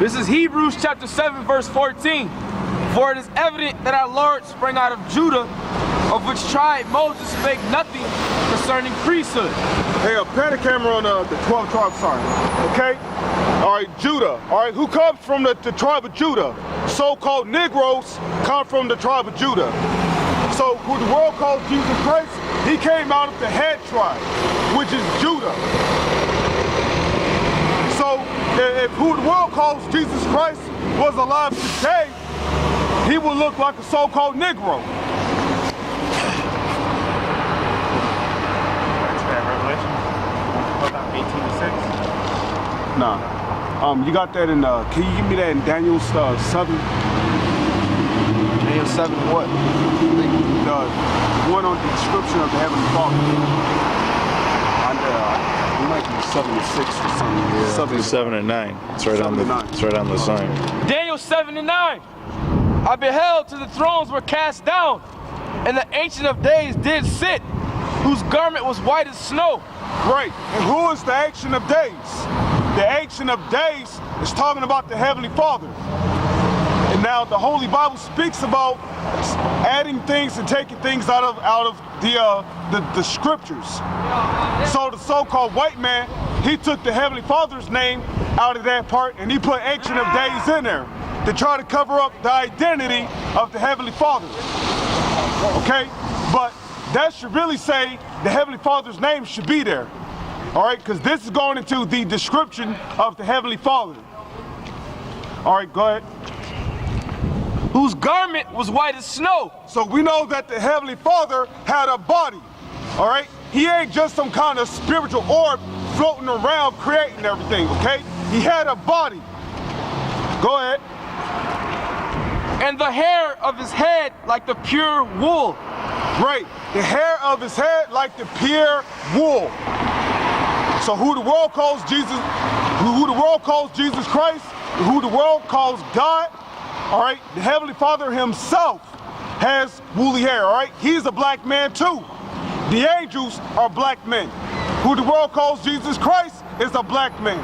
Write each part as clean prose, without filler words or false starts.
This is Hebrews chapter 7, verse 14. For it is evident that our Lord sprang out of Judah, of which tribe Moses spake nothing concerning priesthood. Hey, pan the camera on the 12 tribes, sorry. Okay? All right, Judah. All right, who comes from the tribe of Judah? So-called Negroes come from the tribe of Judah. So who the world calls Jesus Christ, he came out of the head tribe, which is Judah. So if who the world calls Jesus Christ was alive today, he would look like a so-called Negro. That's that Revelation. What about 18:6? Nah. You got that in, can you give me that in Daniel 7? Daniel 7 what? The one on the description of the Heavenly Father. It might be 7 and 6 or something. Yeah, 7 and 9. It's right on the 9. It's right on the sign. Daniel 7 and 9. I beheld till the thrones were cast down, and the Ancient of Days did sit, whose garment was white as snow. Great. And who is the Ancient of Days? The Ancient of Days is talking about the Heavenly Father. And now the Holy Bible speaks about adding things and taking things out of the scriptures. So the so-called white man, he took the Heavenly Father's name out of that part and he put Ancient of Days in there to try to cover up the identity of the Heavenly Father. Okay? But that should really say the Heavenly Father's name should be there. All right? Because this is going into the description of the Heavenly Father. All right, go ahead. Whose garment was white as snow. So we know that the Heavenly Father had a body, all right? He ain't just some kind of spiritual orb floating around creating everything, okay? He had a body. Go ahead. And the hair of his head like the pure wool. Great. The hair of his head like the pure wool. So who the world calls Jesus, who the world calls Jesus Christ, who the world calls God, all right, the Heavenly Father himself has woolly hair, all right? He's a black man too. The angels are black men. Who the world calls Jesus Christ is a black man,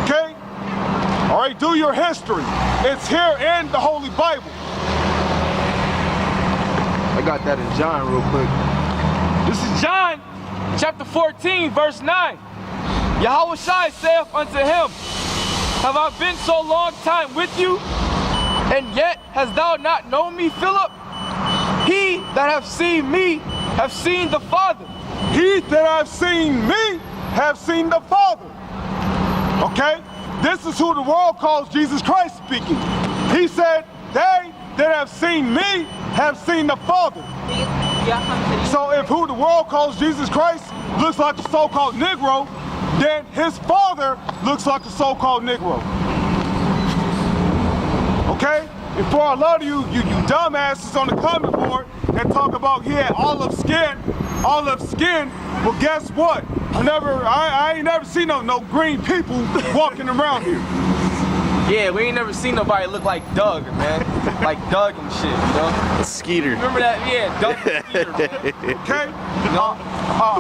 okay? All right, do your history. It's here in the Holy Bible. I got that in John real quick. This is John chapter 14, verse 9. Yahushua saith unto him, have I been so long time with you, and yet hast thou not known me, Philip? He that hath seen me have seen the Father. He that hath seen me have seen the Father. Okay? This is who the world calls Jesus Christ speaking. He said, they that have seen me have seen the Father. So if who the world calls Jesus Christ looks like a so-called Negro, then his father looks like a so-called Negro. Okay? And for a lot of you dumbasses on the comment board that talk about he had olive skin, well guess what? I ain't never seen no green people walking around here. Yeah, we ain't never seen nobody look like Doug, man. Like Doug and shit, you know? Skeeter. Remember that? Yeah, Doug and Skeeter, man. Okay? You know?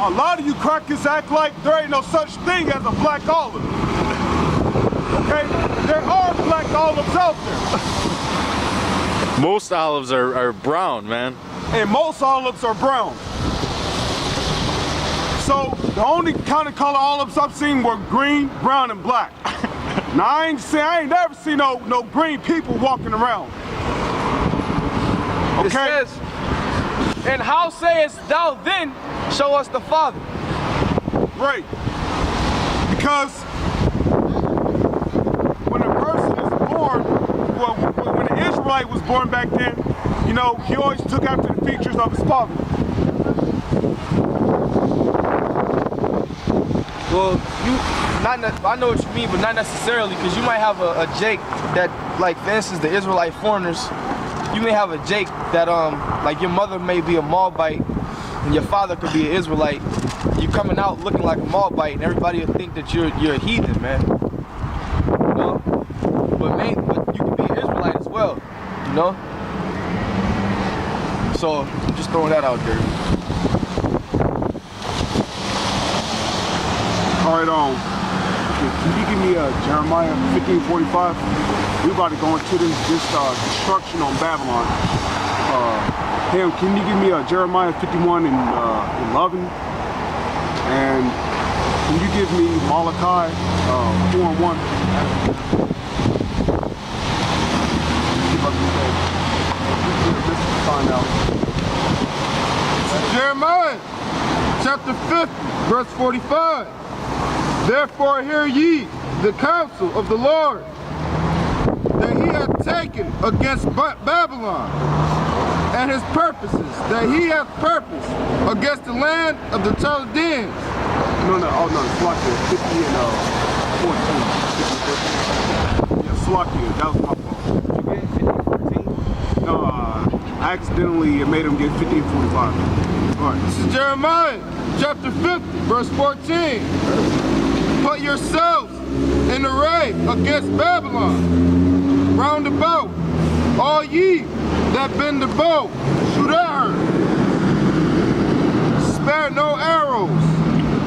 A lot of you crackers act like there ain't no such thing as a black olive. Okay? There are black olives out there. Most olives are brown, man. And most olives are brown. So the only kind of color olives I've seen were green, brown, and black. Now I ain't never seen no green people walking around. Okay? It says, and how sayest thou then, show us the Father? Right. Because when a person is born, well, when an Israelite was born back then, you know, he always took after the features of his father. Well, I know what you mean, but not necessarily, because you might have a Jake that, like, for instance, the Israelite foreigners, you may have a Jake that, like, your mother may be a Moabite, and your father could be an Israelite. You coming out looking like a Moabite, and everybody will think that you're a heathen, man. You know? But you can be an Israelite as well, you know? So, I'm just throwing that out there. All right, can you give me Jeremiah 15:45? We're about to go into this destruction on Babylon. Ham, can you give me Jeremiah 51 and 11? And can you give me Malachi 4 and 1? Find out. Jeremiah chapter 50, verse 45. Therefore hear ye the counsel of the Lord that he hath taken against Babylon, and his purposes that he hath purposed against the land of the Chaldeans. It's Slakia, 50 and 14. Yeah, Slakia, that was my fault. You get 50-14? No, I accidentally made him get 15:45. All right. This is Jeremiah chapter 50, verse 14. Put yourselves in array against Babylon, round about, all ye that bend the bow, shoot at her. Spare no arrows,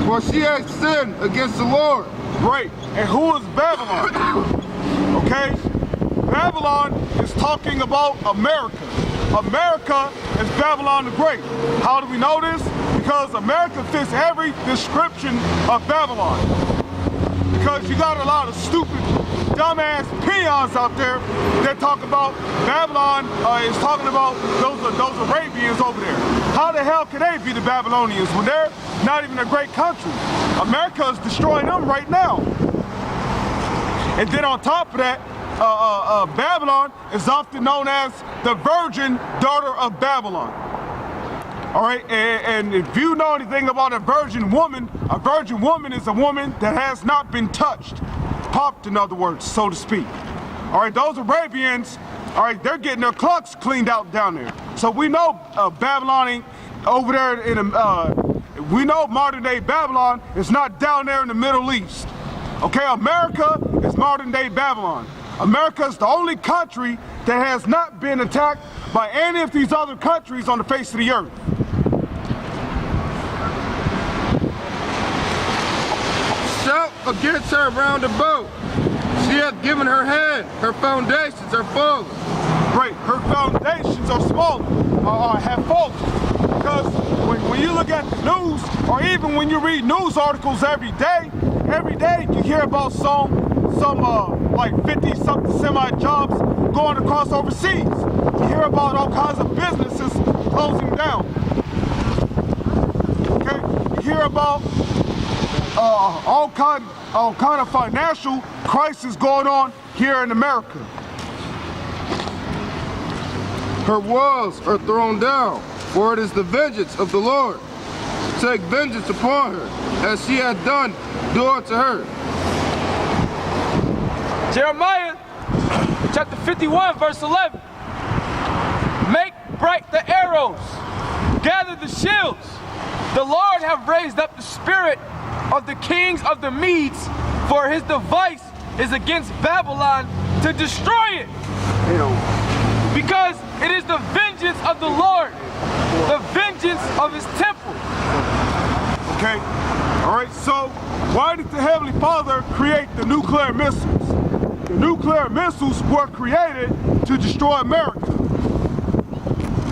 for she has sinned against the Lord. Great. And who is Babylon? Okay? Babylon is talking about America. America is Babylon the Great. How do we know this? Because America fits every description of Babylon. Because you got a lot of stupid, dumbass peons out there that talk about Babylon is talking about those Arabians over there. How the hell can they be the Babylonians when they're not even a great country? America is destroying them right now. And then on top of that, Babylon is often known as the virgin daughter of Babylon. All right, and if you know anything about a virgin woman is a woman that has not been touched, popped in other words, so to speak. All right, those Arabians, all right, they're getting their clocks cleaned out down there. So we know Babylon over there we know modern day Babylon is not down there in the Middle East. Okay, America is modern day Babylon. America is the only country that has not been attacked by any of these other countries on the face of the earth. Shout against her round about. She hath given her head, her foundations are fallen. Great, her foundations are small, have fallen. Because when you look at the news, or even when you read news articles every day you hear about some like 50-something semi-jobs going across overseas. You hear about all kinds of businesses closing down. Okay, you hear about all kind of financial crisis going on here in America. Her walls are thrown down, for it is the vengeance of the Lord. Take vengeance upon her, as she hath done, do unto her. Jeremiah chapter 51, verse 11. Make bright the arrows, gather the shields. The Lord hath raised up the spirit of the kings of the Medes, for his device is against Babylon to destroy it. Because it is the vengeance of the Lord, the vengeance of his temple. Okay, all right, so why did the Heavenly Father create the nuclear missiles? The nuclear missiles were created to destroy America.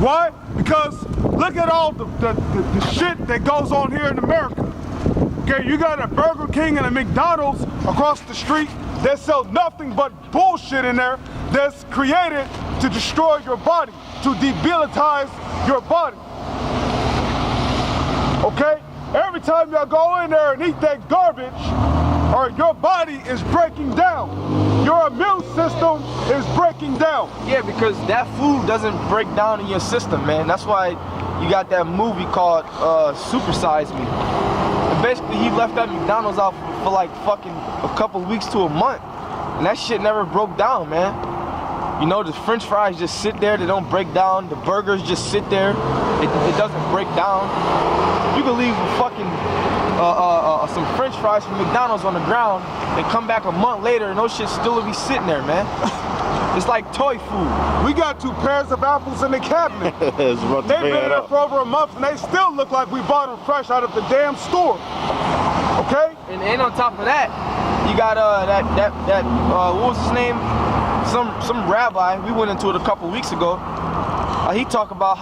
Why? Because look at all the shit that goes on here in America. Okay, you got a Burger King and a McDonald's across the street that sell nothing but bullshit in there that's created to destroy your body, to debilitize your body. Okay? Every time y'all go in there and eat that garbage, or your body is breaking down. Your immune system is breaking down. Yeah, because that food doesn't break down in your system, man. That's why you got that movie called Super Size Me. And basically, he left that McDonald's out for like fucking a couple weeks to a month. And that shit never broke down, man. You know, the French fries just sit there, they don't break down. The burgers just sit there, it doesn't break down. You can leave some French fries from McDonald's on the ground and come back a month later and those shit still will be sitting there, man. It's like toy food. We got 2 pairs of apples in the cabinet. They've been in there for over a month and they still look like we bought them fresh out of the damn store. Okay? And on top of that, You got that what was his name? Some rabbi. We went into it a couple weeks ago. He talked about